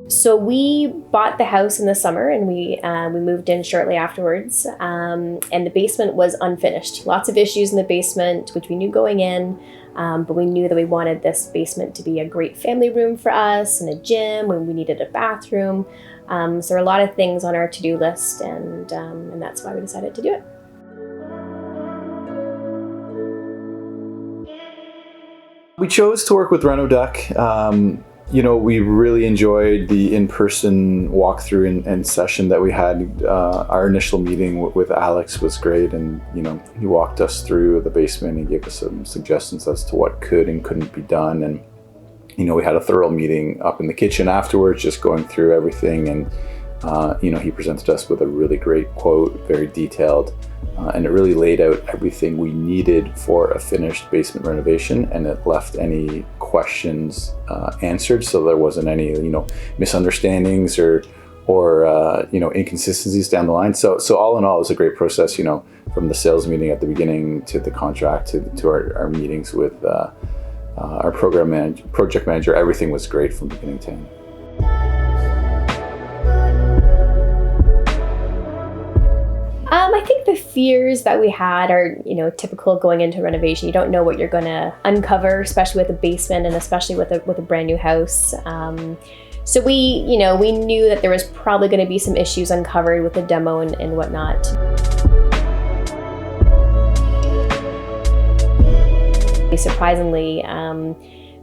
So we bought the house in the summer, and we moved in shortly afterwards. And the basement was unfinished. Lots of issues in the basement, which we knew going in. But we knew that we wanted this basement to be a great family room for us, and a gym, and we needed a bathroom. So there are a lot of things on our to-do list, and that's why we decided to do it. We chose to work with Renovation. We really enjoyed the in-person walkthrough and session that we had. Our initial meeting with Alex was great, and he walked us through the basement and gave us some suggestions as to what could and couldn't be done. And we had a thorough meeting up in the kitchen afterwards, just going through everything. And he presented us with a really great quote, very detailed, and it really laid out everything we needed for a finished basement renovation, and it left any questions answered, so there wasn't any misunderstandings or inconsistencies down the line. So all in all, it was a great process. From the sales meeting at the beginning to the contract to our meetings with our project manager, everything was great from beginning to end. I think the fears that we had are, typical going into renovation. You don't know what you're going to uncover, especially with a basement and especially with a brand new house. So we knew that there was probably going to be some issues uncovered with the demo and whatnot. Surprisingly,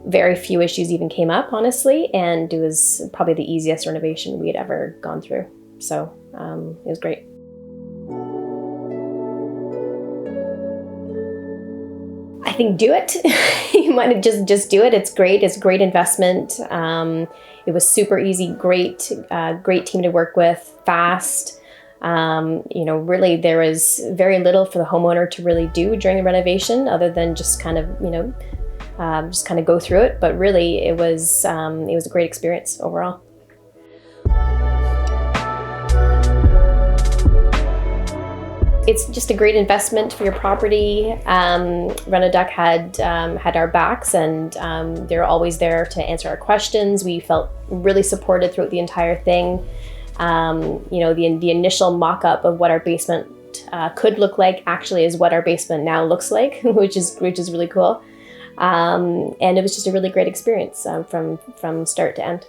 very few issues even came up, honestly, and it was probably the easiest renovation we had ever gone through. So it was great. I think do it. You might just do it. It's great. It's a great investment. It was super easy, great team to work with, fast. Really there was very little for the homeowner to really do during the renovation other than just kind of go through it. But really it was a great experience overall. It's just a great investment for your property. Renovation had our backs, and they're always there to answer our questions. We felt really supported throughout the entire thing. The initial mock-up of what our basement could look like actually is what our basement now looks like, which is really cool. And it was just a really great experience from start to end.